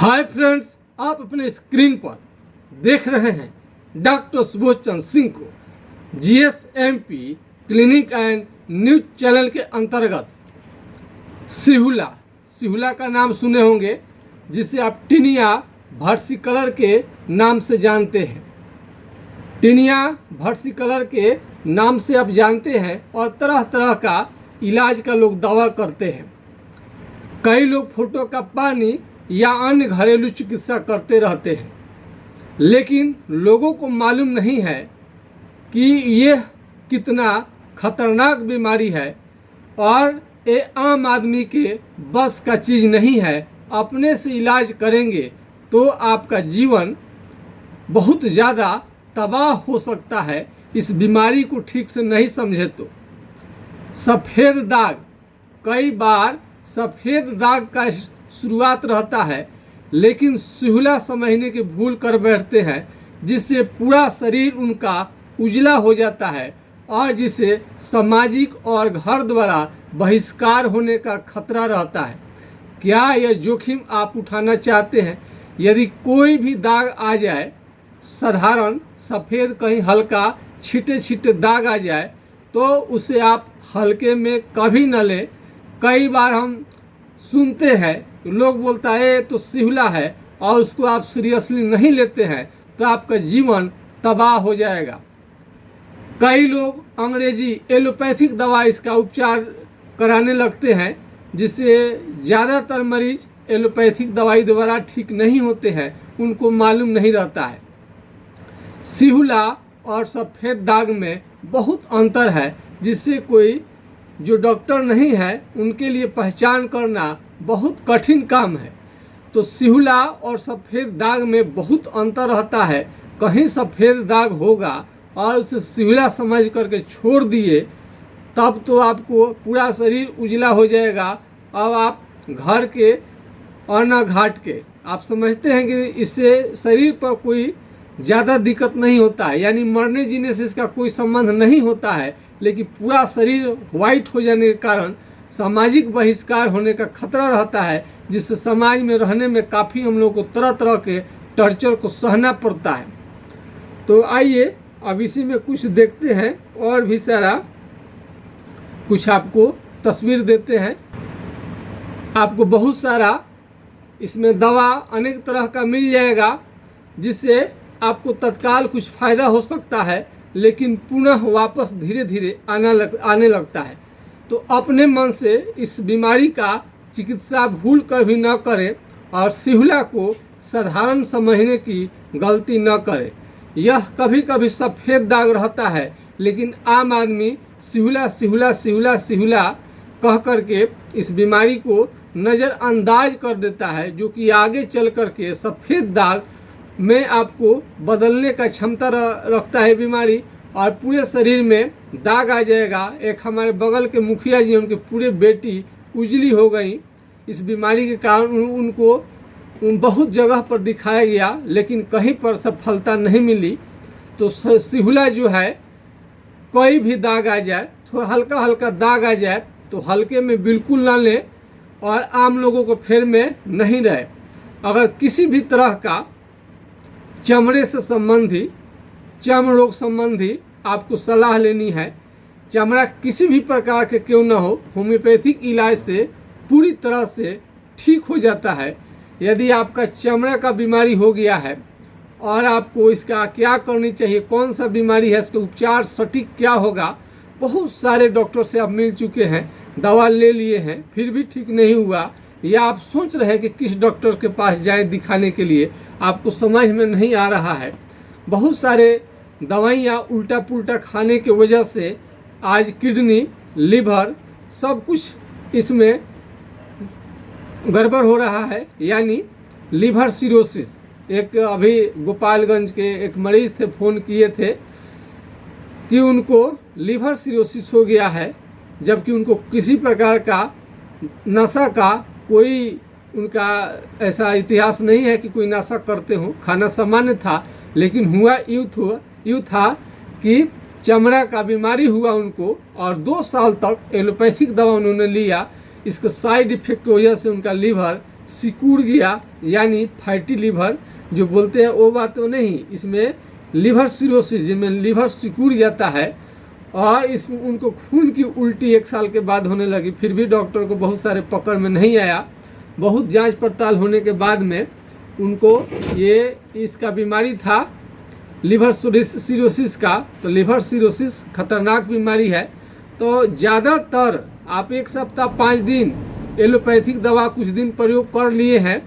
Hi friends, आप अपने screen पर देख रहे हैं डॉक्टर सुबोध चंद्र सिंह को जीएसएमपी क्लिनिक एंड न्यूज चैनल के अंतर्गत सिहुला का नाम सुने होंगे, जिसे आप टीनिया वर्सिकलर के नाम से जानते हैं। टीनिया वर्सिकलर के नाम से आप जानते हैं और तरह तरह का इलाज का लोग दावा करते हैं। कई लोग फोटो का पानी या अन्य घरेलू चिकित्सा करते रहते हैं, लेकिन लोगों को मालूम नहीं है कि यह कितना खतरनाक बीमारी है और ये आम आदमी के बस का चीज़ नहीं है। अपने से इलाज करेंगे तो आपका जीवन बहुत ज़्यादा तबाह हो सकता है। इस बीमारी को ठीक से नहीं समझे तो सफ़ेद दाग, कई बार सफ़ेद दाग का शुरुआत रहता है, लेकिन सिहुला समझने की भूल कर बैठते हैं, जिससे पूरा शरीर उनका उजला हो जाता है और जिससे सामाजिक और घर द्वारा बहिष्कार होने का खतरा रहता है। क्या यह जोखिम आप उठाना चाहते हैं? यदि कोई भी दाग आ जाए, साधारण सफ़ेद कहीं हल्का छिटे छिटे दाग आ जाए, तो उसे आप हल्के में कभी न लें। कई बार हम सुनते हैं लोग बोलता है तो सिहुला है और उसको आप सीरियसली नहीं लेते हैं तो आपका जीवन तबाह हो जाएगा। कई लोग अंग्रेजी एलोपैथिक दवा इसका उपचार कराने लगते हैं, जिससे ज़्यादातर मरीज एलोपैथिक दवाई द्वारा ठीक नहीं होते हैं, उनको मालूम नहीं रहता है। सिहुला और सफ़ेद दाग में बहुत अंतर है, जिससे कोई जो डॉक्टर नहीं है उनके लिए पहचान करना बहुत कठिन काम है। तो सिहुला और सफ़ेद दाग में बहुत अंतर रहता है। कहीं सफ़ेद दाग होगा और उसे सिहुला समझ करके छोड़ दिए, तब तो आपको पूरा शरीर उजला हो जाएगा। अब आप घर के और ना घाट के आप समझते हैं कि इससे शरीर पर कोई ज़्यादा दिक्कत नहीं होता है, यानी मरने जीने से इसका कोई संबंध नहीं होता है, लेकिन पूरा शरीर वाइट हो जाने के कारण सामाजिक बहिष्कार होने का खतरा रहता है, जिससे समाज में रहने में काफ़ी हम लोग को तरह तरह के टॉर्चर को सहना पड़ता है। तो आइए अब इसी में कुछ देखते हैं और भी सारा कुछ आपको तस्वीर देते हैं। आपको बहुत सारा इसमें दवा अनेक तरह का मिल जाएगा, जिससे आपको तत्काल कुछ फ़ायदा हो सकता है, लेकिन पुनः वापस धीरे धीरे आने लगता है। तो अपने मन से इस बीमारी का चिकित्सा भूल कर भी न करें और सिहुला को साधारण समझने की गलती न करें। यह कभी कभी सफ़ेद दाग रहता है, लेकिन आम आदमी सिहुला सिहुला सिहुला सिहुला कह करके इस बीमारी को नज़रअंदाज कर देता है, जो कि आगे चल करके सफ़ेद दाग में आपको बदलने का क्षमता रखता है बीमारी, और पूरे शरीर में दाग आ जाएगा। एक हमारे बगल के मुखिया जी, उनके पूरे बेटी उजली हो गई इस बीमारी के कारण। उनको बहुत जगह पर दिखाया गया, लेकिन कहीं पर सफलता नहीं मिली। तो सिहुला जो है, कोई भी दाग आ जाए, थोड़ा हल्का हल्का दाग आ जाए तो हल्के में बिल्कुल ना लें और आम लोगों को फेर में नहीं रहे। अगर किसी भी तरह का चमड़े से संबंधी, चर्म रोग संबंधी आपको सलाह लेनी है, चमड़ा किसी भी प्रकार के क्यों न हो, होम्योपैथिक इलाज से पूरी तरह से ठीक हो जाता है। यदि आपका चमड़ा का बीमारी हो गया है और आपको इसका क्या करनी चाहिए, कौन सा बीमारी है, इसका उपचार सटीक क्या होगा, बहुत सारे डॉक्टर से आप मिल चुके हैं, दवा ले लिए हैं, फिर भी ठीक नहीं हुआ, या आप सोच रहे हैं कि किस डॉक्टर के पास जाएं दिखाने के लिए, आपको समझ में नहीं आ रहा है। बहुत सारे दवाइयाँ उल्टा पुल्टा खाने की वजह से आज किडनी, लीवर, सब कुछ इसमें गड़बड़ हो रहा है, यानी लीवर सिरोसिस। एक अभी गोपालगंज के एक मरीज थे, फ़ोन किए थे कि उनको लीवर सिरोसिस हो गया है, जबकि उनको किसी प्रकार का नशा का कोई उनका ऐसा इतिहास नहीं है कि कोई नशा करते हो, खाना सामान्य था, लेकिन हुआ यूँ था कि चमड़ा का बीमारी हुआ उनको, और 2 साल तक एलोपैथिक दवा उन्होंने लिया। इसके साइड इफेक्ट की वजह से उनका लीवर सिकुड़ गया यानी फैटी लीवर जो बोलते हैं वो बात तो नहीं, इसमें लीवर सिरोसिस जिनमें लीवर सिकुड़ जाता है और इसमें उनको खून की उल्टी 1 साल के बाद होने लगी। फिर भी डॉक्टर को बहुत सारे पकड़ में नहीं आया। बहुत जांच पड़ताल होने के बाद में उनको ये इसका बीमारी था लीवर सिरोसिस का। तो लीवर सिरोसिस खतरनाक बीमारी है। तो ज़्यादातर आप 1 सप्ताह 5 दिन एलोपैथिक दवा कुछ दिन प्रयोग कर लिए हैं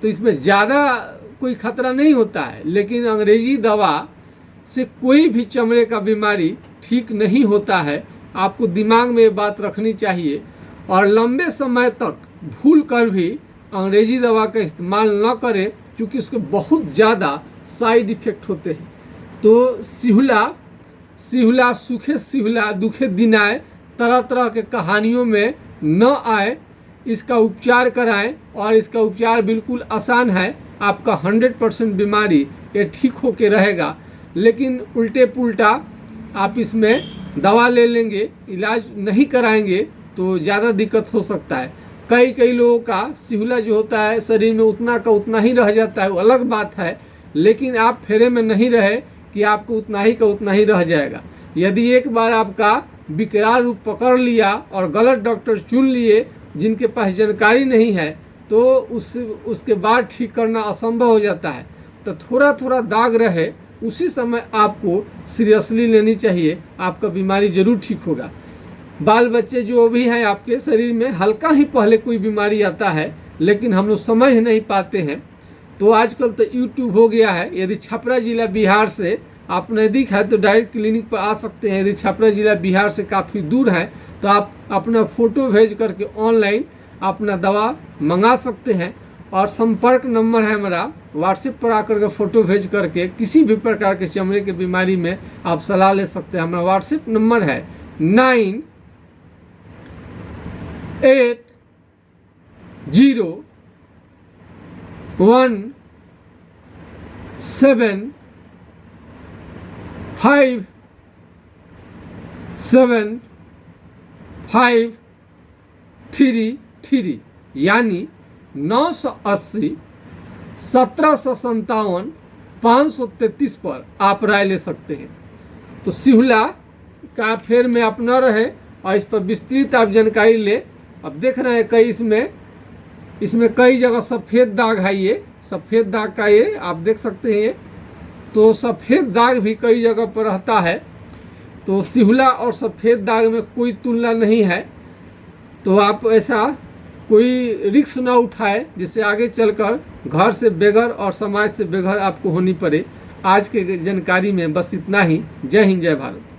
तो इसमें ज़्यादा कोई खतरा नहीं होता है, लेकिन अंग्रेजी दवा से कोई भी चमड़े का बीमारी ठीक नहीं होता है। आपको दिमाग में ये बात रखनी चाहिए और लंबे समय तक भूल कर भी अंग्रेजी दवा का इस्तेमाल न करें क्योंकि उसके बहुत ज़्यादा साइड इफ़ेक्ट होते हैं। तो सिहुला सूखे सिहुला दुखे दिनाए तरह तरह के कहानियों में न आए, इसका उपचार कराएं और इसका उपचार बिल्कुल आसान है। आपका 100% बीमारी ये ठीक होके रहेगा, लेकिन उल्टे पुल्टा आप इसमें दवा ले लेंगे, इलाज नहीं कराएंगे तो ज़्यादा दिक्कत हो सकता है। कई लोगों का सिहुला जो होता है शरीर में उतना का उतना ही रह जाता है, वो अलग बात है, लेकिन आप फेरे में नहीं रहे कि आपको उतना ही का उतना ही रह जाएगा। यदि एक बार आपका विकराल रूप पकड़ लिया और गलत डॉक्टर चुन लिए जिनके पास जानकारी नहीं है तो उसके बाद ठीक करना असंभव हो जाता है। तो थोड़ा थोड़ा दाग रहे उसी समय आपको सीरियसली लेनी चाहिए, आपका बीमारी ज़रूर ठीक होगा। बाल बच्चे जो भी हैं आपके शरीर में हल्का ही पहले कोई बीमारी आता है लेकिन हम लोग समझ नहीं पाते हैं। तो आजकल तो यूट्यूब हो गया है। यदि छपरा ज़िला बिहार से आप नज़दीक है तो डायरेक्ट क्लिनिक पर आ सकते हैं। यदि छपरा ज़िला बिहार से काफ़ी दूर है तो आप अपना फ़ोटो भेज करके ऑनलाइन अपना दवा मंगा सकते हैं। और संपर्क नंबर है मेरा, व्हाट्सएप पर आकर के फ़ोटो भेज करके किसी भी प्रकार के चमड़े के बीमारी में आप सलाह ले सकते हैं। हमारा व्हाट्सएप नंबर है 9817575333 यानी 980 1757 533 पर आप राय ले सकते हैं। तो सिहुला का फेर में आप न रहे और इस पर विस्तृत आप जानकारी ले। अब देख रहे हैं कई इसमें कई जगह सफ़ेद दाग है, ये सफ़ेद दाग का ये आप देख सकते हैं। तो सफ़ेद दाग भी कई जगह पर रहता है। तो सिहुला और सफ़ेद दाग में कोई तुलना नहीं है। तो आप ऐसा कोई रिस्क ना उठाए जिससे आगे चलकर घर से बेघर और समाज से बेघर आपको होनी पड़े। आज के जानकारी में बस इतना ही। जय हिंद, जय भारत।